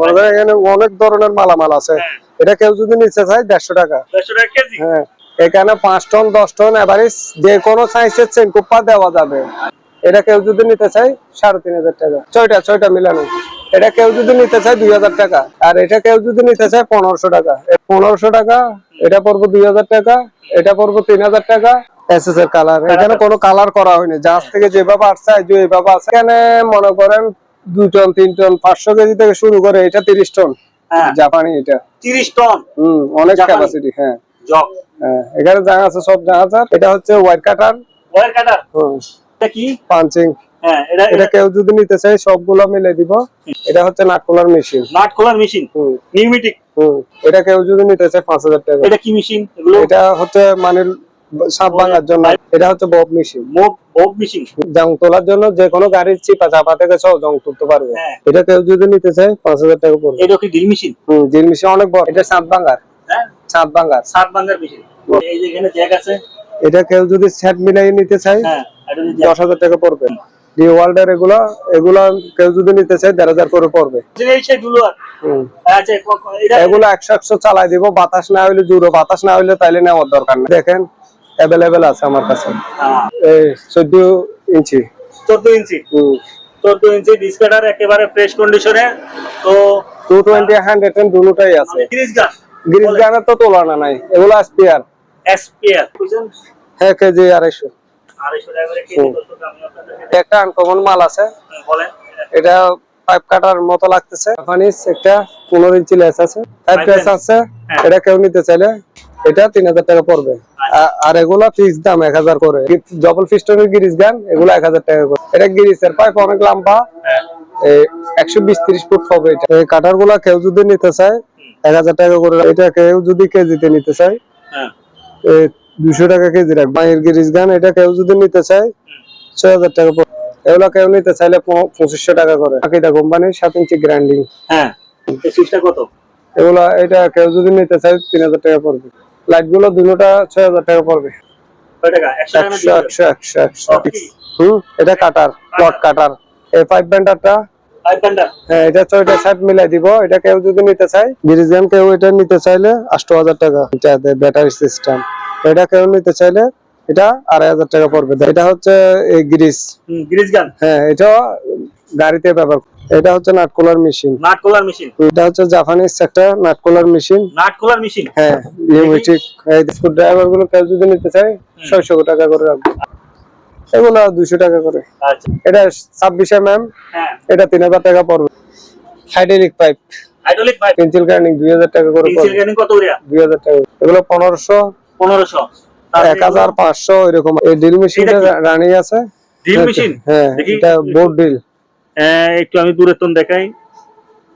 মনে করেন এখানে অনেক ধরনের মালামাল আছে। এটা কেউ যদি নিতে চায় 150 টাকা। 150 টাকা কেজি। হ্যাঁ, এখানে 5 টন 10 টন এভারেজ যে কোনো সাইজের চেনকুপ্পা দেওয়া যাবে। এটা কেউ যদি নিতে চায় 3500 টাকা। ছয়টা মিলানো। এটা কেউ যদি নিতে চায় 2000 টাকা। আর এটা কেউ যদি নিতে চায় 1500 টাকা। 1500 টাকা, এটা পড়বে 2000 টাকা, এটা পড়বে 3000 টাকা। এসএস এর কালার, এখানে কোনো কালার করা হয়নি, জাহাজ থেকে যেভাবে আসছে যে এইভাবে আছে। এখানে মনে করেন 2 টন 3 টন 500 কেজি থেকে শুরু করে এটা 30 টন। জাপানি এটা 30 টন। অনেক ক্যাপাসিটি। হ্যাঁ, জগ। হ্যাঁ, এখানে জাহাজ আছে, সব জাহাজ আছে। এটা হচ্ছে ওয়্যার কাটার। ওয়্যার কাটার। এটা কি? পাঞ্চিং। হ্যাঁ, এটা কেউ যদি নিতে চায় সবগুলো মিলে দিব। এটা হচ্ছে নাট খোলার মেশিন। নাট খোলার মেশিন। নিউমেটিক। এটা কেউ যদি নিতে চায় 5000 টাকা। এটা কি মেশিন এগুলো? এটা হচ্ছে মানে সাপ ভাঙার জন্য। এটা হচ্ছে বব মেশিন। Bob machine. জং তোলার জন্য যে কোনো গাড়ির চিপা চাপা থেকে সব জং তুলতে পারবে। এটা কেউ যদি নিতে চায় 5000 টাকা পড়বে। এটা কি ড্রিল মেশিন? ড্রিল মেশিন অনেক বড়। এটা সাপ ভাঙার। হ্যাঁ, সাপ ভাঙার মেশিন। এই যে এখানে জ্যাক আছে। এটা কেউ যদি সেট মিলাই নিতে চায় 10000 টাকা পড়বে। ডি ওয়ার্ল্ডের এগুলা কেউ যদি নিতে চায় 15000 করে পড়বে। এগুলো 100 চালাই দিব। বাতাস না হইলে জুড়ো, বাতাস না হইলে তাইলে নেওয়ার দরকার নেই। দেখেন অ্যাভেলেবেল আছে আমার কাছে। এই 14 ইঞ্চি। 14 ইঞ্চি ডিসকাটার একেবারে ফ্রেশ কন্ডিশনে। তো 220 110 দুটোই আছে। গ্রিস গানের তো তুলনা নাই। এগুলো স্পেয়ার। হ্যাঁ, কেজি 250 টাকা করে কেজি। একটা আনকমন মাল আছে। বলেন। এটা পাইপ কাটার মতো লাগতেছে। জাপানিজ একটা 15 ইঞ্চি লেস আছে, 5 পেস আছে। এটা কেউ নিতে চাইলে এটা 3000 টাকা পড়বে। আর এগুলা ফিক্স দাম 1000 করে। ডবল পিস্টনের গ্রিস গান এগুলো 1000 টাকা করে। এটা গ্রিসের পাইপ অনেক লম্বা, 120-30 ফুট হবে। এটা এই কাটার গুলা কেউ যদি নিতে চায় 1000 টাকা করে। এটা কেউ যদি কেজিতে নিতে চায় 200 টাকা কেজি রাখবে। মায়ের গ্রিস গান এটা কেউ যদি নিতে চায় 6000 টাকা পড়বে। এগুলো কেউ নিতে চাইলে 2500 টাকা করে। এটা কোম্পানির 7 ইঞ্চি গ্রাইন্ডিং। হ্যাঁ, এই সুইচটা কত? এগুলা এটা কেউ যদি নিতে চায় 3000 টাকা পড়বে। লাইট গুলো দুটোটা 6000 টাকা পড়বে। কয় টাকা? 100 এটা কাটার, প্লট কাটার। এই পাইপ বেন্ডারটা, হ্যাঁ, এটা 6টা সেট মিলাই দিব। এটা কেউ যদি নিতে চায় গ্রিস গান, কেউ এটা নিতে চাইলে 8000 টাকা। এটা ব্যাটারি সিস্টেম। এটা কেউ নিতে চাইলে এটা 2500 টাকা পড়বে। এটা হচ্ছে এই গ্রিস গান। হ্যাঁ, এটা গাড়িতে ব্যবহার। এটা হচ্ছে নাট খোলার মেশিন। এটা হচ্ছে জাপানিজ একটা নাট খোলার মেশিন। হ্যাঁ, নিউমেটিক। এই স্ক্রু ড্রাইভার গুলো কেউ যদি নিতে চায় 600 টাকা করে রাখবে। এগুলো 200 টাকা করে। আচ্ছা। এটা 26 mm। হ্যাঁ, এটা 3000 টাকা পড়বে। Hydraulic pipe. পেন্সিল গ্রাইন্ডিং 2000 টাকা করে পড়বে। 2000 টাকা। এগুলো 1500 1500 এরকম। এই ড্রিল মেশিনটা রানিং আছে। Drill machine? হ্যাঁ, এটা বোর্ড ড্রিল। একটু আমি দূরে তো দেখাই।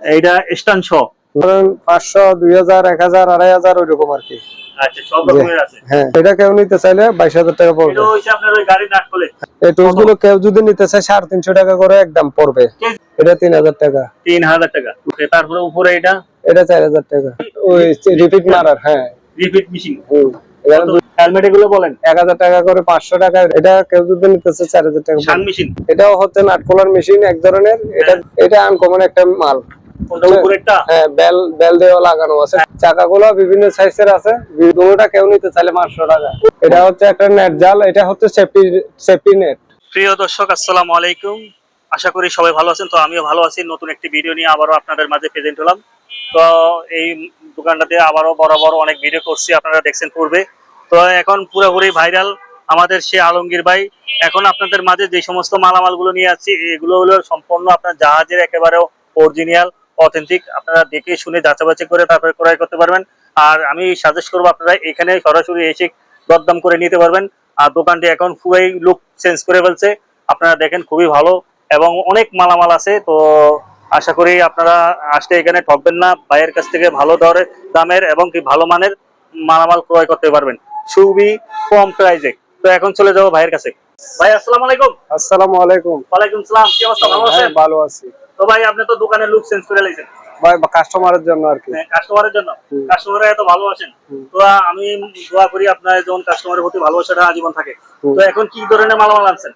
এইটা স্ট্যান্ড সহ ধরেন 500 2000 1000 2500 ওইরকম আর কি। আচ্ছা, সব রকমের আছে। হ্যাঁ, এটা কেউ নিতে চাইলে 22000 টাকা পড়বে। এটা হইছে আপনার ওই গাড়ি নাট খোলে। এই টুলস গুলো কেউ যদি নিতে চায় 350 টাকা করে একদম পড়বে। এটা 3000 টাকা। 3000 টাকা। তারপরে উপরে এটা 4000 টাকা। ওই রিপিট মারার। হ্যাঁ, রিপিট মেশিন। হেলমেট এগুলো বলেন 1000 টাকা করে। 500 টাকা। এটা কেউ যদি নিতে চায় 4000 টাকা। শান মেশিন। এটাও হচ্ছে নাট খোলার মেশিন এক ধরনের। এটা আনকমন একটা মাল। কোনটা উপরেরটা? হ্যাঁ, বেল দেওয়া লাগানো আছে। চাকাগুলো বিভিন্ন সাইজের আছে। দুটোটা কেউ নিতে চাইলে 500 টাকা। এটা হচ্ছে একটা নেট জাল। এটা হচ্ছে সেফটি নেট। প্রিয় দর্শক, আসসালামু আলাইকুম। আশা করি সবাই ভালো আছেন। তো আমিও ভালো আছি। নতুন একটি ভিডিও নিয়ে আবারও আপনাদের মাঝে প্রেজেন্ট হলাম। তো এই দোকানটাতে আবারও বরাবর অনেক ভিডিও করছি, আপনারা দেখছেন পূর্বে। তো এখন পুরোপুরি ভাইরাল আমাদের সে আলমগীর ভাই। এখন আপনাদের মাঝে যে সমস্ত মালামালগুলো নিয়ে আসছি, এগুলো হলো সম্পূর্ণ আপনার জাহাজের একেবারে অরিজিনাল অথেন্টিক। আপনারা দেখে শুনে যাচাই করে তারপরে ক্রয় করতে পারবেন। আর আমি সাজেস্ট করবো আপনারা এখানে সরাসরি এসে দরদাম করে নিতে পারবেন। আর দোকানটি এখন পুরোই লুক চেঞ্জ করে ফেলছে। আপনারা দেখেন খুবই ভালো এবং অনেক মালামাল আছে। তো আশা করি আপনারা আসলে এখানে ঠকবেন না। ভাইয়ের কাছ থেকে ভালো দামের এবং কি ভালো মানের মালামাল ক্রয় করতে পারবেন খুবই কম প্রাইসে। তো এখন চলে যাবো ভাইয়ের কাছে। ভাই, আসসালামু আলাইকুম। আসসালামু আলাইকুম। ওয়ালাইকুম সালাম। কি অবস্থা? ভালো আছেন? ভালো আছি। তো ভাই, আপনি তো দোকানের লুক চেঞ্জ করে লাইছেন ভাই, কাস্টমারের জন্য আর কি। কাস্টমারের জন্য। কাস্টমাররা এত ভালো আছেন। তো আমি দোয়া করি আপনার যেমন কাস্টমারের প্রতি ভালোবাসাটা আজীবন থাকে। তো এখন কি ধরনের মালামাল আনছেন?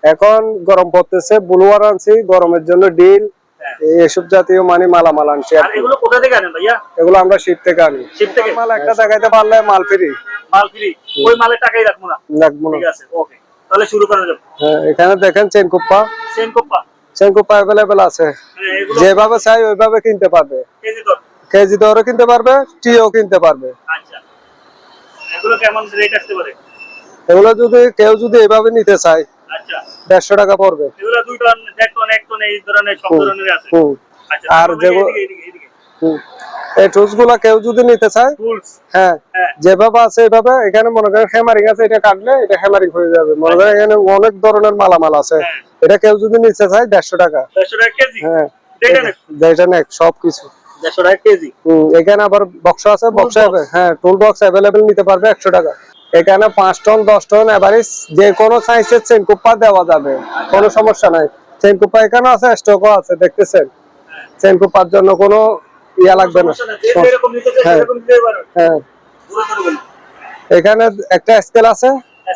এখন গরম পড়তেছে, ব্লুয়ার আনছি গরমের জন্য। ডিল হ্যাঁ। এইসব জাতীয় মানে মালামাল আনছি আর আর কি। এগুলো কোথা থেকে আনেন ভাইয়া? এগুলো আমরা শীত থেকে আনি। শিপ থেকে? মাল একটা দেখাইতে পারলে মাল ফ্রি মাল ফ্রি? ওই মালের টাকাই রাখবো না? লাগবো না। ঠিক আছে, ওকে, তাহলে শুরু করা যাবে। হ্যাঁ, এখানে দেখেন চেন কুপ্পা সেনকোপ্পা? অ্যাভেলেবেল আছে, হ্যাঁ, এগুলো যেভাবে চাই ওইভাবে কিনতে পারবে। কেজি দর? কেজি দরও কিনতে পারবে, টিও কিনতে পারবে। আচ্ছা, এগুলো কেমন রেট আসতে পারে? এগুলো যদি কেউ এভাবে নিতে চায় আচ্ছা, 150 টাকা পড়বে। এগুলো 2 টন, 1 টন, 1 টন এই ধরনের সব হুম, ধরনের আছে। হুম। আচ্ছা, আর তারপর যেগুলো এদিকে এই টুলস গুলা কেউ যদি নিতে চায়, টুলস। হ্যাঁ, হ্যাঁ, যেভাবে আছে এইভাবে। এখানে মনে করেন হ্যামারিং আছে, এটা কাটলে এটা হ্যামারিং হয়ে যাবে। মনে করেন এখানে অনেক ধরনের মালামাল আছে। হ্যাঁ। এটা কেউ যদি নিতে চায় 150 টাকা। 150 টাকা কেজি? হ্যাঁ, দেখেন, যেটা নেক সবকিছু। 150 টাকা কেজি। এখানে আবার বক্স আছে, বক্সে হ্যাঁ টুল বক্স অ্যাভেলেবেল নিতে পারবে 100 টাকা। এখানে 5 টন 10 টন এভারেজ যে কোনো সাইজের চেন কুপ্পা দেওয়া যাবে, কোনো সমস্যা নাই। চেন কুপ্পা এখানে আছে, স্টকও আছে, দেখতেছেন। চেন কুপ্পার জন্য কোনো ইয়া লাগবে না। সমস্যা নাই, যে যেরকম নিতে চাই হ্যাঁ, সেরকম নিতে পারবেন। হ্যাঁ। পুরো করে বলুন। এখানে একটা স্কেল আছে।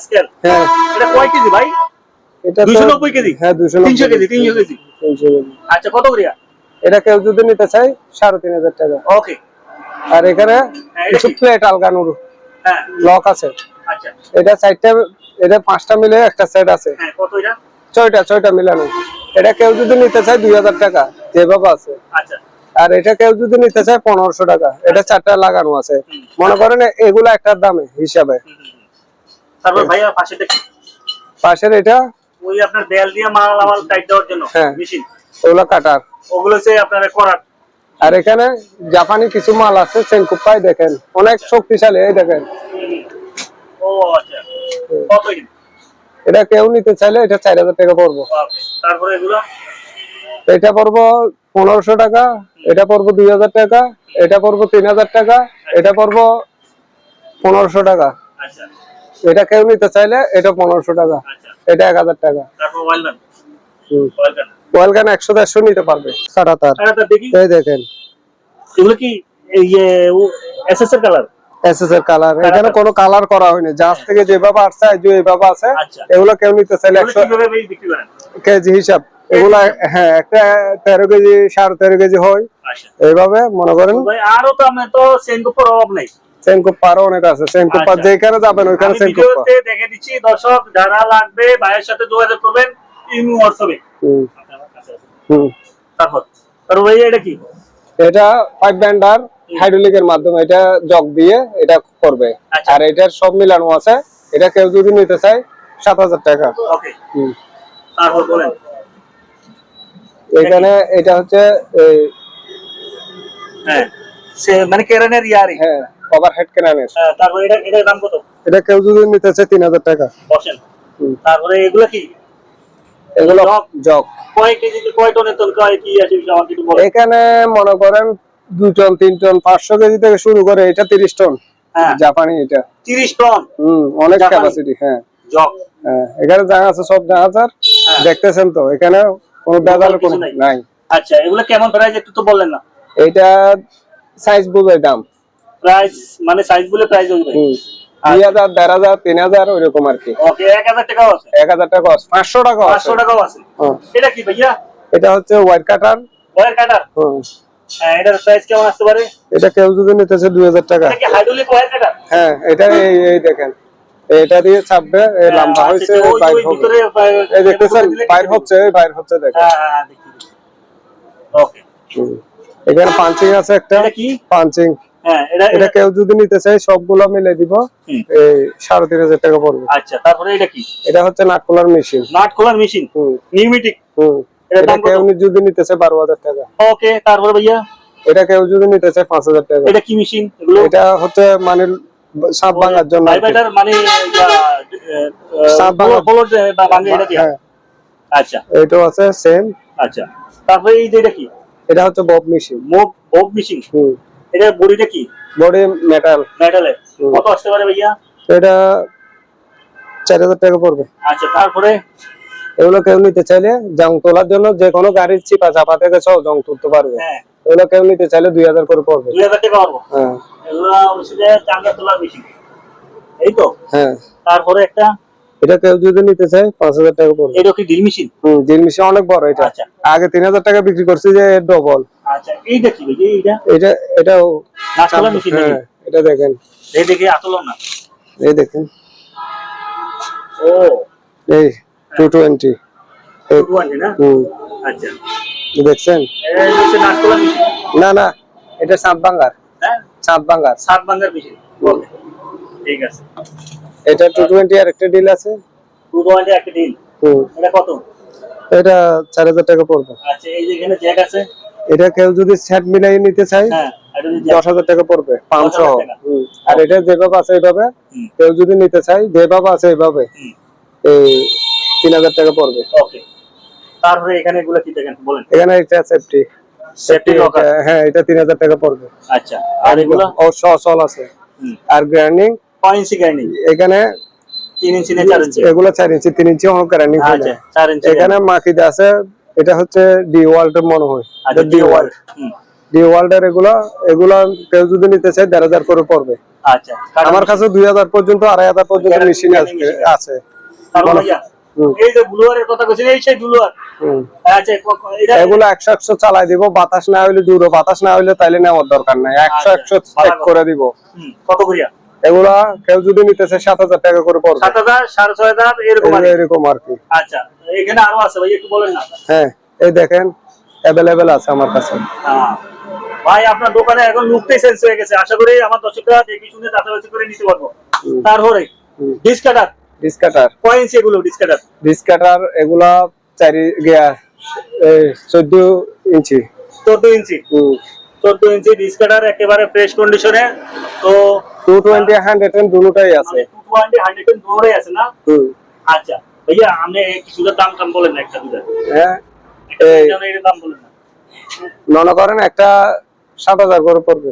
স্কেল? হ্যাঁ, এটা কয় কেজি ভাই? এটা তো 290 কেজি? হ্যাঁ 300 কেজি? 300 কেজি? 300 কেজি। আচ্ছা, কত করিয়া? এটা কেউ যদি নিতে চায় 3500 টাকা। ওকে। আর এখানে হ্যাঁ, এটা কিছু কি? প্লেট আলগানোর হ্যাঁ, লক আছে। আচ্ছা। এটা 4টা, এটা 5টা মিলে একটা সেট আছে। হ্যাঁ, কত এটা? 6টা মিলানো। এটা কেউ যদি নিতে চায় 2000 টাকা, যেভাবে আছে। আচ্ছা। আর এটা কেউ যদি নিতে চায় 1500 টাকা। এটা 4টা লাগানো আছে। মনে করেন এগুলা একটার দামে হিসাবে। তারপর ভাইয়া পাশেটা কি? পাশের এটা ওই আপনার বেল দিয়ে মাল টাইট দেওয়ার জন্য হ্যাঁ, মেশিন? ওগুলা কাটার। ওগুলো হচ্ছে আপনার করার। আর এখানে জাপানি কিছু মাল আছে, চেনকুপ্পাই দেখেন অনেক শক্তিশালী। এই দেখেন, ও আচ্ছা, কত এটা? এটা কেউ নিতে চাইলে এটা 4000 টাকা পড়বো। ওকে, তারপরে এগুলো? এটা পড়বো 1500 টাকা, এটা পড়বো 2000 টাকা, এটা পড়বো 3000 টাকা, এটা পড়বো 1500 টাকা। আচ্ছা, এটা কেউ নিতে চাইলে এটা 1500 টাকা, আচ্ছা। এটা 1000 টাকা। তারপর ওয়েলডান? হুম। ওয়েলডান ওয়েলগান 100-150 নিতে পারবে। কাটাতার আরে তা দেখি, এই দেখেন, এগুলো কি এই এসএস এর কালার? এসএস এর কালার। এখানে কোনো কালার করা হয়নি, জাহাজ থেকে যেভাবে আসছে যে এইভাবে আছে। আচ্ছা। এগুলো কেউ নিতে চাইলে এগুলো 100 কিভাবে বিক্রি করেন? কেজি হিসাব। এগুলা হ্যাঁ, একটা 13 কেজি 13.5 কেজি হয়। আচ্ছা এইভাবে মনে করেন। ভাই, আরো তো আমি তো সেনকোপার অভাব নাই। চেনকুপ্পারও অনেক আছে। চেনকুপ্পা আচ্ছা। যেখানে যাবেন ওইখানে আমি চেনকুপ্পা। ভিডিওতে দেখে দিচ্ছি, দর্শক যারা লাগবে ভাইয়ের সাথে যোগাযোগ করবেন ইমো হোয়াটসঅ্যাপে। হুম, হুম। তারপর ভাই এটা কি? এটা পাইপ ব্যান্ডার হাইড্রোলিকের মাধ্যমে এটা জগ দিয়ে এটা করবে। আচ্ছা। আর এটার সব মিলানো আছে। এটা কেউ যদি নিতে চায় 7000 টাকা। ওকে, হুম। তারপর বলেন। এখানে এটা হচ্ছে এই হ্যাঁ, সে মানে কেরানের ইয়ারি। হ্যাঁ, ওভারহেড ক্রেনের। তারপর এটার দাম কত? এটা কেউ যদি নিতে চায় 3000 টাকা। বসেন। হুম। তারপরে এগুলো কি? এগুলো জগ? জগ। কয় কেজি কয় টনের তল কয় কি আছে আমাকে একটু বলেন। এখানে মনে করেন 2 টন 3 টন 500 কেজি থেকে শুরু করে এটা 30 টন। হ্যাঁ, জাপানি এটা। 30 টন অনেক জাপানি? ক্যাপাসিটি। হ্যাঁ, জগ? হ্যাঁ। এখানে যা আছে সব জাহাজ আর হ্যাঁ। দেখতেছেন তো, এখানে কোনো বেজাল কিছু কোনো নাই। আচ্ছা, এগুলো কেমন প্রাইস একটু তো বললেন না। এটা সাইজ বুঝে দাম। প্রাইস মানে সাইজ বলে প্রাইস হইবে। 2000 1500 3000 ওইরকম আর কি। ওকে, 1000 টাকাও আছে? 1000 টাকা আছে, 500 টাকা আছে। 500 টাকাও আছে। হ্যাঁ। এটা কি ভাইয়া? এটা হচ্ছে ওয়্যার কাটার। ওয়্যার কাটার? হ্যাঁ, এটার প্রাইস কেমন আসতে পারে? এটা কেউ যদি নিতে চায় 2000 টাকা। এটা কি হাইড্রোলিক ওয়্যার কাটার? হ্যাঁ, এটা এই দেখেন, এটা দিয়ে চাপবে, এই লম্বা হইছে, বাইর হবে। ভিতরে এই দেখতেছেন বাইর হচ্ছে, দেখেন। হ্যাঁ, দেখি। ওকে, এখানে পাঞ্চিং আছে একটা। এটা কি? পাঞ্চিং। হ্যাঁ, এটা কেউ যদি নিতে চায় সবগুলো মিলে দিব, এই 3500 টাকা পড়বে। আচ্ছা, তারপরে এটা কি? এটা হচ্ছে নাট খোলার মেশিন। নাট খোলার মেশিন? নিউমেটিক? এটার এটা দাম কত? কেউ যদি নিতে চায় 12000 টাকা। ওকে, তারপরে ভাইয়া এটা কেউ যদি নিতে চায় 5000 টাকা। এটা কি মেশিন এগুলো? এটা হচ্ছে মানে সাপ ভাঙার জন্য। ভাইব্রেটর মানে সাপ ভাঙা বলদ বা ভাঙে এটা দিয়া? হ্যাঁ। আচ্ছা, এটাও আছে সেম। আচ্ছা, তারপরে এই যে এটা কি? এটা হচ্ছে বব মেশিন। Bob machine? এটা বডিটা কি? Body metal. মেটালের? কত আসতে পারে ভাইয়া? এটা 4000 টাকা পড়বে। আচ্ছা, তারপরে এগুলো কেউ নিতে চাইলে জং তোলার জন্য যে কোনো গাড়ির চিপা চাপা থেকে সব জং তুলতে পারবে। হ্যাঁ, এগুলো কেউ নিতে চাইলে 2000 করে পড়বে। 2000 টাকা পারবো? হ্যাঁ, এগুলো হচ্ছে যে চাঙ্গা তোলার মেশিন, এই তো? হ্যাঁ। তারপরে একটা এটা কেউ যদি নিতে চায় 5,000 টাকা পড়বে। এটা কি ড্রিল মেশিন? ড্রিল মেশিন অনেক বড় এটা। আচ্ছা। আগে 3,000 টাকা বিক্রি করছি, যে ডবল। আচ্ছা, এইটা কি ভাই? এটাও নাচলা মেশিন নাকি? হ্যাঁ, এটা দেখেন, এই দেখে আতলন না। এই দেখেন, ও এই 220 220 না? আচ্ছা, দেখছেন? এই হচ্ছে নাচলা মেশিন। না না, এটা সাপ ভাঙার। হ্যাঁ, সাপ ভাঙার। সাত বাঙ্গার মেশিন। ওকে, ঠিক আছে। এটা 220 আর একটা ডিল আছে। 220 একটা ডিল। এটা কত? এটা 4,000 টাকা পড়বে। আচ্ছা, এই যে এখানে জ্যাক আছে। এটা কেউ যদি সেট মিলাই নিতে চায়, হ্যাঁ, এটা যদি 10,000 টাকা পড়বে, 500। 10,000 টাকা। আর এটা যেভাবে আছে এইভাবে, কেউ যদি নিতে চায় যেভাবে আছে এইভাবে, এই 3,000 টাকা পড়বে। ওকে, তারপরে এখানে এগুলো কি দেখেন বলেন? এখানে এটা সেফটি লকার। হ্যাঁ, এটা 3,000 টাকা পড়বে। আচ্ছা, আর এগুলো ও সল আছে। আর গ্রাইন্ডিং, 5 ইঞ্চি গ্রাইন্ডিং। এখানে 3 ইঞ্চি না 4 ইঞ্চি? এগুলো 4 ইঞ্চি, 3 ইঞ্চি অনেক গ্রাইন্ডিং হয় না। আচ্ছা, 4 ইঞ্চি। এখানে মাকিদা আছে, এটা হচ্ছে ডি ওয়াল্টের মনে হয়। আচ্ছা, ডি ওয়াল্ট। ডি ওয়াল্টের এগুলা কেউ যদি নিতে চায় 1,500 করে পড়বে। আচ্ছা, আমার কাছে 2,000 পর্যন্ত, 2,500 পর্যন্ত মেশিন আছে। তারপর ভাইয়া এই যে ব্লুয়ারের কথা কইছেন, এই সেই ব্লুয়ার। আচ্ছা, এটা এগুলো 100 চালাই দিব, বাতাস না হইলে জুড়ো, বাতাস না হইলে তাইলে নেওয়ার দরকার নাই। 100 চেক করে দিব। কত করিয়া? এগুলা কেউ যদি নিতে চায় 7,000 টাকা করে পড়বে। 7,000, 6,500 এরকম আর কি। আচ্ছা, এখানে আরো আছে ভাই, একটু বলেন না। হ্যাঁ, এই দেখেন, अवेलेबल আছে আমার কাছে। ভাই, আপনার দোকানে এখন লুকটাই চেঞ্জ হয়ে গেছে। আশা করি আমার দর্শকরা দেখে শুনে যাচাই করে নিতে পারবো। তারপরে ডিসকাটার কয় ইঞ্চি এগুলো? ডিসকাটার এগুলা 14 ইঞ্চি। 14 ইঞ্চি। 14 ইঞ্চি ডিসকাটার, একেবারে ফ্রেশ কন্ডিশনে। তো 220 110 দুটোই আছে। 220 110 দুটোই আছে না? আচ্ছা ভাইয়া, আপনি কিছুটা দাম বলেন না, একটা দুটো। হ্যাঁ, এই দাম বলেন না। মনে করেন একটা 7,000 করে পড়বে।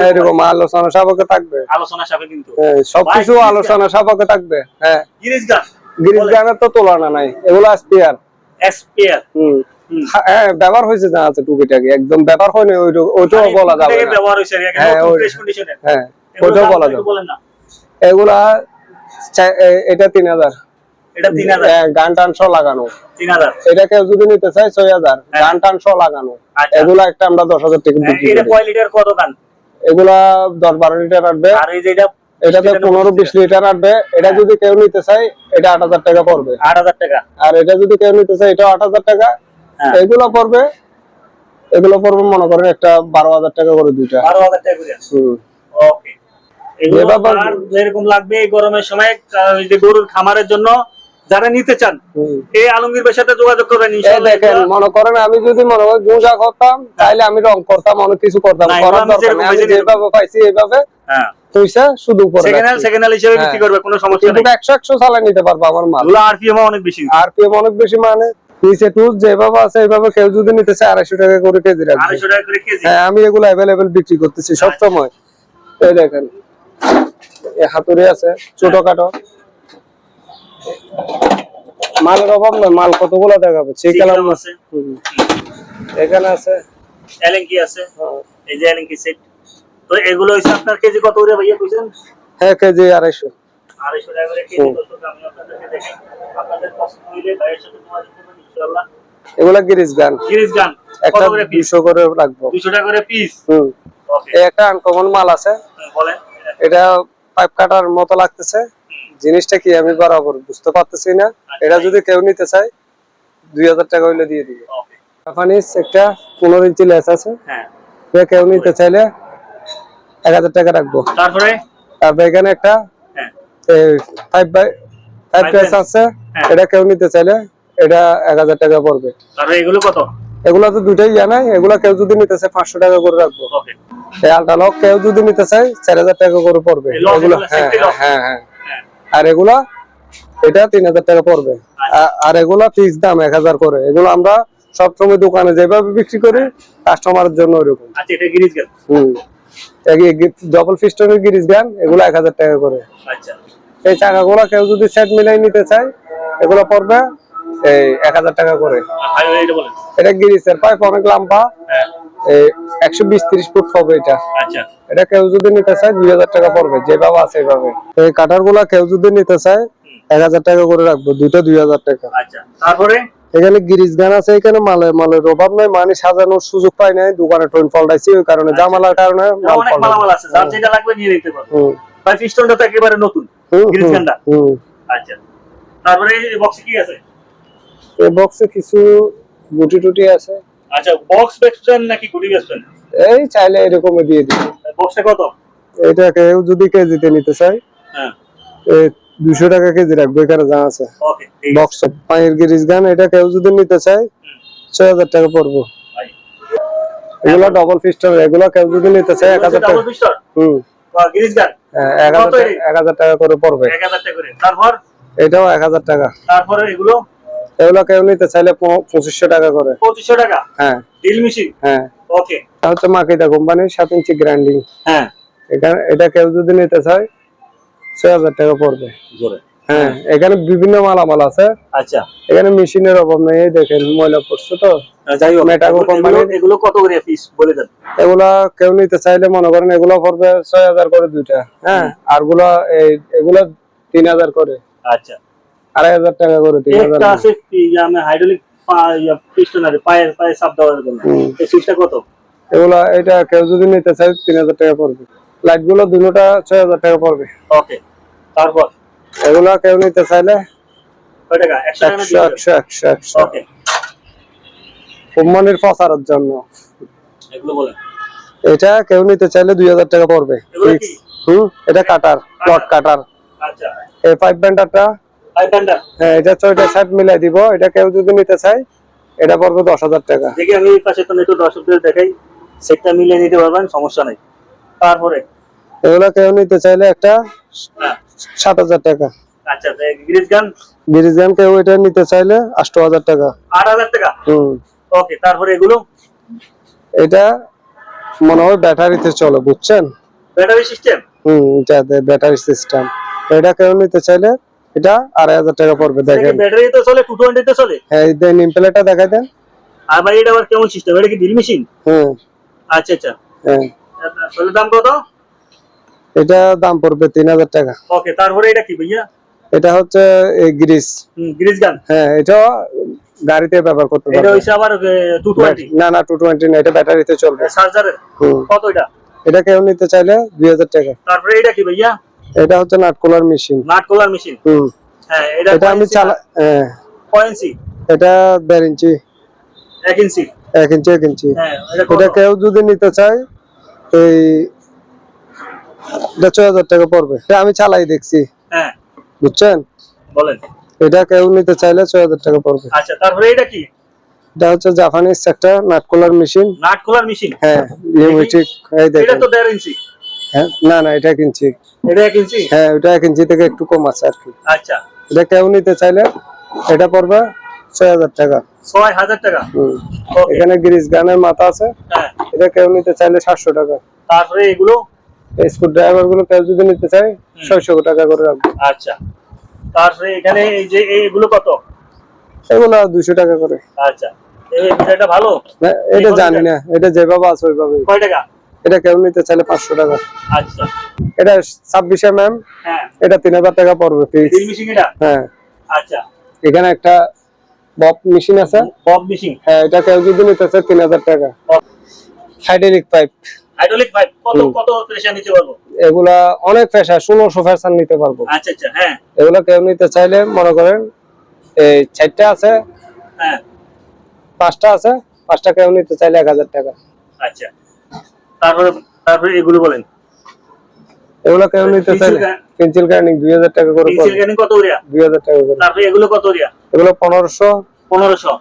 এরকম আলোচনা সাপেক্ষে থাকবে। আলোচনা সাপেক্ষে কিন্তু সবকিছু আলোচনা সাপেক্ষে থাকবে। হ্যাঁ, গিরিজ গানের তো তুলনা নাই। এগুলো স্পেয়ার। হ্যাঁ, ব্যবহার হয়েছে, যা আছে টুকিটাকি, একদম ব্যবহার হয়নি ওইটাও বলা যাবে না। ব্যবহার হয়েছে, হ্যাঁ, ওইটাও বলা যাবে। এগুলা এটা 3,000। এটা 3,000 গান টান সহ লাগানো। 3,000। এটা কেউ যদি নিতে চায় 6,000, গান টান সহ লাগানো। এগুলা একটা আমরা 10,000 টাকা বিক্রি করি। এটা কয় লিটার, কত গান? এগুলা 10-12 লিটার আসবে। আর এই যে এটাতে 15-20 লিটার আসবে। এটা যদি কেউ নিতে চায়, এটা 8,000 টাকা পড়বে। 8,000 টাকা। আর এটা যদি কেউ নিতে চায়, এটা 8,000 টাকা। এগুলো পড়বে মনে করেন একটা 12,000 টাকা করে দুইটা। 12,000 টাকা করে। ওকে, এরকম লাগবে এই গরমের সময়, যে গরুর খামারের জন্য যারা নিতে চান, এই আলমগীর ভাইয়ের সাথে যোগাযোগ করবেন ইনশাআল্লাহ। দেখেন, মনে করেন আমি যদি মনে হয় গুঁজা করতাম, তাইলে আমি রং করতাম, অনেক কিছু করতাম, করার দরকার নেই। আমি যেভাবে পাইছি এইভাবে পয়সা শুধু উপরে সেকেন্ড হ্যান্ড হিসেবে বিক্রি করবে, কোনো সমস্যা নেই। 100 চালা নিতে পারবো আমার মাল। আরপিএম অনেক বেশি। মানে নিচে টুস যেভাবে আছে এইভাবে কেউ যদি নিতে চায় 250 টাকা করে কেজি রাখবে। 250 টাকা করে কেজি। হ্যাঁ, আমি এগুলো अवेलेबल বিক্রি করতেছি সব সময়। এই দেখেন, এই হাতুড়ি আছে ছোটখাটো। মালের অভাব নয়, মাল কতগুলো দেখাবো। চিকালাম আছে, এখানে আছে, এলএনকি আছে। এই যে এলএনকি সেট। তো এগুলো হইছে আপনার কেজি কত করে ভাইয়া কইছেন? হ্যাঁ, কেজি 250। 250 টাকা করে কেজি। দর্শক, আমি আপনাদেরকে দেখাই, আপনাদের পছন্দ হইলে ভাইয়ের সাথে যোগাযোগ করবেন ইনশাআল্লাহ। এগুলা গিরিজ গান কত করে পিস? 200 করে রাখবো। 200 টাকা করে পিস। ওকে, এই একটা আনকমন মাল আছে। বলেন। এটা পাইপ কাটার মতো লাগতেছে। জিনিসটা কি আমি বরাবর বুঝতে পারতেছি না। এটা যদি কেউ নিতে চায় 2,000 টাকা হইলে দিয়ে দিবে। ওকে, জাপানিজ একটা 15 ইঞ্চি লেস আছে। হ্যাঁ, কেউ নিতে চাইলে 1,000 টাকা রাখবো। তারপরে এখানে একটা 5 লেস আছে। এটা কেউ নিতে চাইলে এটা 1,000 টাকা পড়বে। তারপরে এগুলো কত? এগুলা তো দুটাই জানাই। এগুলা কেউ যদি নিতে চায় 500 টাকা করে রাখবো। ওকে, এই আলটা লক কেউ যদি নিতে চায় 4,000 টাকা করে পড়বে। এগুলো হ্যাঁ। আর এগুলা এটা 3,000 টাকা পড়বে। আর এগুলা ফিক্স দাম 1,000 করে। এগুলো আমরা সবসময় দোকানে যেভাবে বিক্রি করি কাস্টমারের জন্য ওইরকম। আচ্ছা, এটা গিরিজ গান। ডবল পিস্টনের গিরিজ গান, এগুলো 1,000 টাকা করে। আচ্ছা, এই চাকাগুলো কেউ যদি সেট মিলাই নিতে চায়, এগুলো পড়বে এই 1,000 টাকা করে। এটা বলেন। এটা গিরিজের পাইপ অনেক লম্বা। এই 120-30 ফুট হবে এটা। আচ্ছা এটা কেউ যদি নিতে চায় 2000 টাকা পড়বে, যেভাবে আছে এইভাবে। এই কাটার গুলা কেউ যদি নিতে চায় 1000 টাকা করে রাখবো, দুইটা 2000 টাকা। আচ্ছা তারপরে এখানে গিরিজ গান আছে, এখানে মালের অভাব নাই, মানে সাজানোর সুযোগ পাই নাই, দোকানে টোন পাল্টাইছি ওই কারণে, জামালার কারণে মাল অনেক পাল্টাই। মালামাল আছে, যার যেটা লাগবে নিয়ে নিতে পারবে। হুম, ভাই পিস্টনটা তো একেবারে নতুন হুম, গিরিজ গানটা। হুম। আচ্ছা তারপরে এই বক্সে কি আছে? এই বক্সে কিছু গুটি টুটি আছে। আচ্ছা বক্স বেচছেন নাকি গুটি বেচছেন? এই চাইলে এরকমই দিয়ে দিই। বক্সটা কত? এটা কেউ যদি কেজিতে নিতে চায় হ্যাঁ 200 টাকা কেজি রাখবো, এখানে যা আছে। ওকে বক্স পায়ের গিরিজ গান, এটা কেউ যদি নিতে চায় 6000 টাকা পড়বো। ভাই এগুলো ডবল পিস্টন, এগুলো কেউ যদি নিতে চায় 1000 টাকা। ডাবল পিস্টন হুম, গিরিজ গান 1000 টাকা করে পড়বে। 1000 টাকা করে। তারপর এটাও 1000 টাকা। তারপরে এগুলো এগুলো কেউ নিতে চাইলে 2500 টাকা করে। 2500 টাকা। হ্যাঁ ড্রিল মেশিন। হ্যাঁ, ওকে এটা হচ্ছে মাকিদা কোম্পানির 7 ইঞ্চি গ্রাইন্ডিং। হ্যাঁ এটা কেউ যদি নিতে চায় 6000 টাকা পড়বে। জোরে। হ্যাঁ, এখানে বিভিন্ন মালামাল আছে। আচ্ছা এখানে মেশিনের অভাব নেই, এই দেখেন ময়লা পড়ছে তো। যাই হোক মেটাগো কোম্পানির এগুলো কত করে পিস বলে দেন? এগুলা কেউ নিতে চাইলে মনে করেন এগুলো পড়বে 6000 করে দুইটা। হ্যাঁ, আর এগুলা 3000 করে, আচ্ছা 2500 টাকা করে, 3000 একটা আছে কি আমি হাইড্রোলিক পিস্টন আছে পায়ে চাপ দেওয়ার জন্য, এই সুইচটা কত? এটা কেউ যদি নিতে চায় 3000 টাকা পড়বে। লাইট গুলো দুটোটা 6000 টাকা পড়বে। ওকে তারপর এগুলা কেউ নিতে চাইলে কয় টাকা? 100 টাকা না 100 ওকে কোম্পানির প্রচারের জন্য। এগুলো বলেন। এটা কেউ নিতে চাইলে 2000 টাকা পড়বে। এগুলো কি? এটা কাটার, প্লট কাটার। আচ্ছা এই পাইপ বেন্ডারটা, পাইপ বেন্ডার। হ্যাঁ, এটা 6টা সাইড মিলাই দিব। এটা কেউ যদি নিতে চায় এটা পড়বে 10,000 টাকা। দেখি আমি এই পাশে তো একটু দর্শকদের দেখাই, সেটটা মিলিয়ে নিতে পারবেন, সমস্যা নেই। তারপরে এগুলা কেউ নিতে চাইলে একটা হ্যাঁ 7000 টাকা। আচ্ছা গ্রিজ গান গিরিজ গান কেউ এটা নিতে চাইলে 8000 টাকা। 8000 টাকা। হুম, ওকে তারপরে এগুলো এটা মনে হয় ব্যাটারিতে চলে, বুঝছেন? Battery system. এটাতে ব্যাটারি সিস্টেম। এটা কেউ নিতে চাইলে এটা 2500 টাকা পড়বে। দেখেন ব্যাটারি তো চলে 220 তে চলে। হ্যাঁ, এই দেন ইম্পেলেটটা দেখাই দেন। আর ভাই এটা আবার কেমন সিস্টেম? এটা কি ড্রিল মেশিন? হুম, আচ্ছা আচ্ছা হ্যাঁ, তাহলে দাম কত? এটা দাম পড়বে 3000 টাকা। ওকে তারপরে এটা কি ভাইয়া? এটা হচ্ছে এই গ্রিস। গ্রিজ গান। হ্যাঁ, এটা গাড়িতে ব্যবহার করতে এটা পারবে। হইছে আবার 220। না না, 220 না, এটা ব্যাটারিতে চলবে। চার্জারের হুম, কত এটা? এটা কেউ নিতে চাইলে 2000 টাকা। তারপরে এটা কি ভাইয়া? এটা হচ্ছে নাট কুলার মেশিন। নাট কোলার মেশিন। হুম, হ্যাঁ এটা এটা আমি হ্যাঁ, কয় ইঞ্চি? এটা 1.5 ইঞ্চি, 1 ইঞ্চি। 1 ইঞ্চি, 1 ইঞ্চি। হ্যাঁ এটা এটা কত? কেউ যদি নিতে চায় এই এটা 6000 টাকা পড়বে। এটা আমি চালাই দেখছি, হ্যাঁ বুঝছেন? বলেন। এটা কেউ নিতে চাইলে 6000 টাকা পড়বে। আচ্ছা তারপরে এটা কি? এটা হচ্ছে জাপানিজ একটা নাট কুলার মেশিন। নাট কোলার মেশিন। হ্যাঁ, নিউমেটিক। এই এটা দেখেন। তো 1.5 ইঞ্চি। হ্যাঁ, না না, এটা 1 ইঞ্চি। এটা 1 ইঞ্চি। হ্যাঁ, ওটা 1 ইঞ্চি থেকে একটু কম আছে আর কি। আচ্ছা এটা কেউ নিতে চাইলে এটা পড়বে 6000 টাকা। 6000 টাকা। হুম, ওকে এখানে গ্রিস গানের মাথা আছে। হ্যাঁ এটা কেউ নিতে চাইলে 700 টাকা। তারপরে এগুলো স্ক্রু ড্রাইভার গুলো কেউ যদি নিতে চায় 600 টাকা করে রাখবে। আচ্ছা তারপরে এখানে এই যে এগুলো কত? এগুলো 200 টাকা করে। আচ্ছা এই এটা ভালো। না, এটা জানি না, এটা যেভাবে আছে ওইভাবে। কয় টাকা? এটা কেউ নিতে চাইলে 500 টাকা। আচ্ছা এটা 26 mm, হ্যাঁ এটা 3000 টাকা পড়বে ফিক্স। ড্রিল মেশিন এটা। হ্যাঁ, আচ্ছা এখানে একটা বব মেশিন আছে। Bob machine. হ্যাঁ, এটা কেউ যদি নিতে চায় 3000 টাকা। হাইড্রোলিক পাইপ, হাইড্রোলিক পাইপ কত প্রেসার নিতে পারবো? এগুলা অনেক ফ্যাশন, 1600 ফ্যাশন নিতে পারবো। আচ্ছা আচ্ছা হ্যাঁ এগুলো কেউ নিতে চাইলে মনে করেন এই 4টা আছে, হ্যাঁ 5টা আছে, 5টা কেউ নিতে চাইলে 1000 টাকা। আচ্ছা তারপরে এগুলো বলেন। এগুলো কেউ নিতে চাইলে পেন্সিল গ্রাইন্ডিং 2000 টাকা করে পেন্সিল গ্রাইন্ডিং কত করে? 2000 টাকা করে। তারপরে এগুলো কত করে? এগুলো 1500, 1500,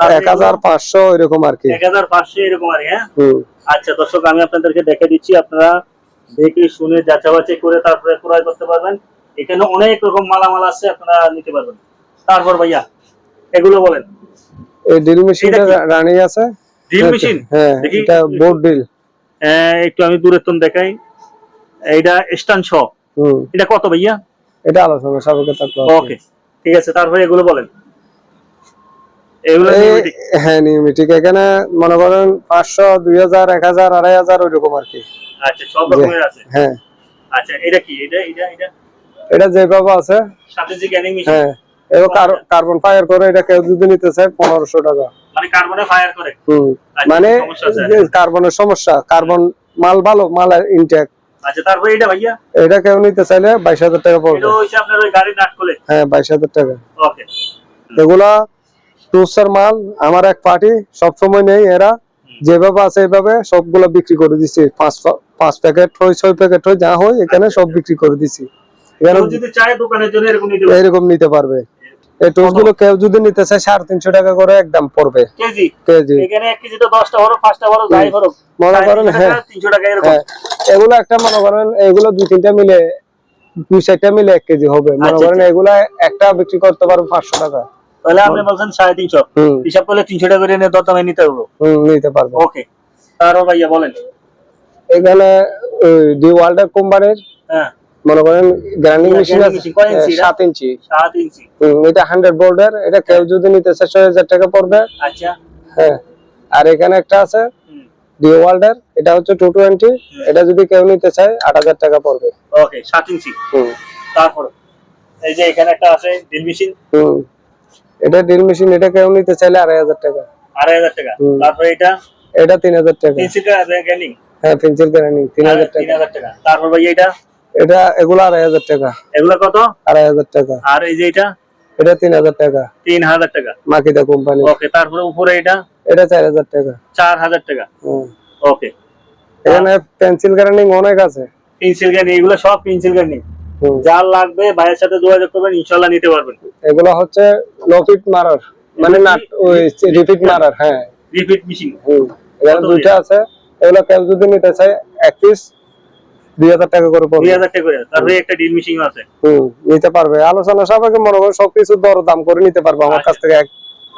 1500 এরকম আর কি। 1500 এরকম আর কি। হ্যাঁ হুম, আচ্ছা দর্শক আমি আপনাদেরকে দেখে দিচ্ছি, আপনারা দেখে শুনে যাচাবাচি করে তারপরে ক্রয় করতে পারবেন। এখানে অনেক রকম মালামাল আছে, আপনারা নিতে পারবেন। তারপর ভাইয়া এগুলো বলেন। এই ড্রিল মেশিনটা রানিং আছে। Drill machine. হ্যাঁ, দেখি এটা বোর্ড ড্রিল। একটু আমি দূরে তো দেখাই। এইটা স্ট্যান্ড শ। হুম, এটা কত ভাইয়া? এটা আলোচনা সাপেক্ষে থাকবে। ওকে ঠিক আছে তারপরে এগুলো বলেন। এগুলো নিয়মিত? হ্যাঁ নিউমেটিক, এখানে মনে করেন 500, 2000, 1000, 2500 ওইরকম আর কি। আচ্ছা, সব রকমের আছে। হ্যাঁ আচ্ছা, এটা কি? এটা এটা যেভাবে আছে, সাথে যে গ্যানিং মেশিন, হ্যাঁ এবং কার্বন ফায়ার করে, এটা কেউ যদি নিতে চায় 1500 টাকা। মানে কার্বনে ফায়ার করে? আচ্ছা, মানে সমস্যা আছে। কার্বনের সমস্যা, কার্বন মাল ভালো, মাল ইনটেক। আচ্ছা, তারপরে এটা ভাইয়া, এটা কেউ নিতে চাইলে 22000 টাকা পড়বে। এটা হইছে আপনার ওই গাড়ির নাট খুলে? হ্যাঁ 22000 টাকা। ওকে। এগুলা টুসার মাল, আমার এক পার্টি সবসময় নেই, এরা যেভাবে আছে এইভাবে সবগুলো বিক্রি করে দিছি। 5 প্যাকেট হয়, 6 প্যাকেট হয়, যা হয় এখানে সব বিক্রি করে দিছি। এখানে কেউ যদি চায় দোকানের জন্য এরকম নিতে পারে? এরকম নিতে পারবে। এই টুস গুলো কেউ যদি নিতে চায় 350 টাকা করে একদম পড়বে কেজি। কেজি। এখানে 1 কেজি তো 10টা বড়, 5টা বড়, যাই বড় মনে করেন, হ্যাঁ 300 টাকা এরকম। হ্যাঁ, এগুলো একটা মনে করেন এগুলো 2-3টা মিলে 2-4টা মিলে 1 কেজি হবে। মনে করেন এগুলা একটা বিক্রি করতে পারবো 500 টাকা। তাহলে আপনি বলছেন 350, হিসাব করলে 300 টাকা করে নিয়ে দরদামে নিতে হবে। নিতে পারবে। ওকে, তারও ভাইয়া বলেন। এখানে ডি ওয়ার্ল্ডের কোম্পানির, হ্যাঁ মনে করেন গ্রাইন্ডিং মেশিন আছে 7 ইঞ্চি। 7 ইঞ্চি। এটা 100 বোল্টের, এটা কেউ যদি নিতে চায় 6000 টাকা পড়বে। আচ্ছা, হ্যাঁ, আর এখানে একটা আছে ডি ওয়ার্ল্ডের, এটা হচ্ছে 220, এটা যদি কেউ নিতে চায় 8000 টাকা পড়বে। ওকে, 7 ইঞ্চি। তারপর এই যে এখানে একটা আছে ড্রিল মেশিন। এটা ড্রিল মেশিন, এটা কেউ নিতে চাইলে 2500 টাকা। 2500 টাকা। তারপর এটা 3000 টাকা। পেন্সিল গ্যানিং? হ্যাঁ পেন্সিল গ্রাইন্ডিং 3000 টাকা। 3000 টাকা। তারপর ভাই এটা এগুলো 2500 টাকা। এগুলো কত? 2500 টাকা। আর এই যে এটা 3000 টাকা। 3000 টাকা। মাকিদা কোম্পানি। ওকে, তারপরে উপরে এটা 4000 টাকা। 4000 টাকা। ওকে, এখানে পেন্সিল গ্রাইন্ডিং অনেক আছে। পেন্সিল গ্যানিং, এগুলো সব পেন্সিল গ্যানিং। যার লাগবে ভাইয়ের সাথে যোগাযোগ করবেন, ইনশাআল্লাহ নিতে পারবেন। এগুলো হচ্ছে লফিট মারার, মানে নাট ওই রিপিট মারার। হ্যাঁ রিপিট মেশিন। এখানে দুইটা আছে। এগুলো কেউ যদি নিতে চায় এক পিস 2000 টাকা করে পড়বে। 2000 টাকা করে। তারপরে একটা ড্রিল মেশিন আছে। নিতে পারবে। আলোচনা সাপেক্ষে মনে করো সবকিছু দর দাম করে নিতে পারবে আমার কাছ থেকে।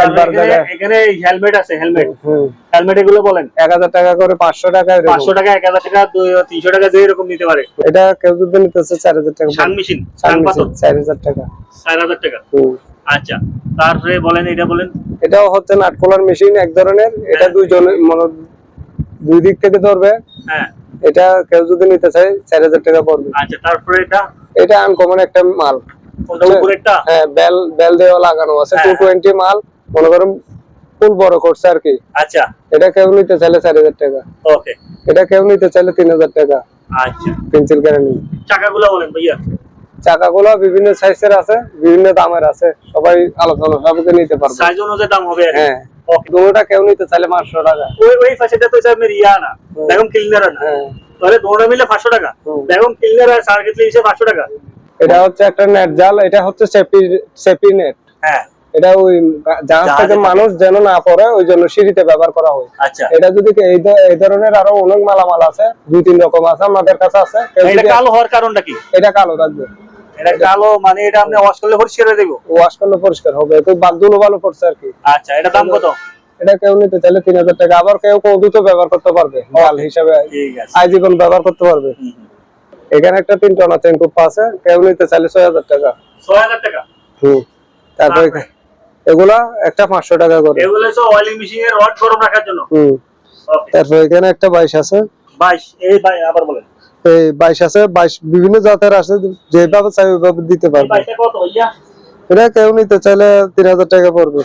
একবার জায়গায় এখানে হেলমেট আছে, হেলমেট এগুলো বলেন? 1000 টাকা করে, 500 টাকা, 500 টাকা, 1000 টাকা, 300 টাকা, যে এরকম নিতে পারে। এটা কেউ যদি নিতে চায় 4000 টাকা। শাং মেশিন, 4000 টাকা। 4000 টাকা। আচ্ছা, তারপরে বলেন এটা বলেন। এটাও হচ্ছে নাট খোলার মেশিন এক ধরনের। এটা দুই দিক থেকে ধরবে। হ্যাঁ, এটা কেউ যদি নিতে চায় 4000 টাকা পড়বে। আচ্ছা, তারপরে এটা আনকমন একটা মাল। কোনটা উপরেরটা? হ্যাঁ, বেল দেওয়া লাগানো আছে। 220 মাল, মনে করেন ফুল বড় করছে আর কি। আচ্ছা, এটা কেউ নিতে চাইলে 4000 টাকা। ওকে, এটা কেউ নিতে চাইলে 3000 টাকা। আচ্ছা, পেন্সিল গ্রাইন্ডিং। চাকাগুলো বলেন ভাইয়া। চাকাগুলো বিভিন্ন সাইজের আছে, বিভিন্ন দামের আছে, সবাই আলোচনা সাপেক্ষে নিতে পারবে। সাইজ অনুযায়ী দাম হবে। হ্যাঁ, ওকে, দুটোটা কেউ নিতে চাইলে 500 টাকা। ওই পাশেটা তো আপনার ইয়া না, ভ্যাকুয়াম ক্লিনার না? হ্যাঁ, তাহলে দুটোটা মিলে 500 টাকা। ভ্যাকুয়াম ক্লিনার আর সার্কিট হিসেবে 500 টাকা। এটা হচ্ছে একটা নেট জাল, এটা হচ্ছে সেফটি নেট। হ্যাঁ, এটা ওই জাহাজ থেকে মানুষ যেন না পড়ে, ওই জন্য সিঁড়িতে ব্যবহার করা হয়। আচ্ছা, এটা যদি এই ধরনের আরো অনেক মালামাল আছে, 2-3 রকম আছে আমাদের কাছে আছে। এটা কালো হওয়ার কারণটা কি? এটা কালো থাকবে। এটা কালো মানে এটা আপনি ওয়াশ করলে পরিষ্কার হয়ে যাবে? ওয়াশ করলে পরিষ্কার হবে, তো বাগদুলো ভালো পড়ছে আর কি। আচ্ছা, এটা দাম কত? এটা কেউ নিতে চাইলে 3000 টাকা। আবার কেউ কৌতুক ব্যবহার করতে পারবে, জাল হিসাবে ঠিক আছে, আজীবন ব্যবহার করতে পারবে। এখানে একটা 3 টনা চেন কুপ্পা আছে, কেউ নিতে চাইলে 6000 টাকা। 6000 টাকা। তারপরে এগুলা একটা 500 টাকা করে। এগুলো সব অয়েলিং মেশিন এর রড গরম রাখার জন্য। ওকে, তারপর এখানে একটা 22 আছে। 22, এই ভাই আবার বলেন। এই 22 আছে, 22 বিভিন্ন জাতের আছে, যেভাবে চাই ওইভাবে দিতে এই পারবে। 22টা কত ভাইয়া? এটা কেউ নিতে চাইলে 3000 টাকা পড়বে।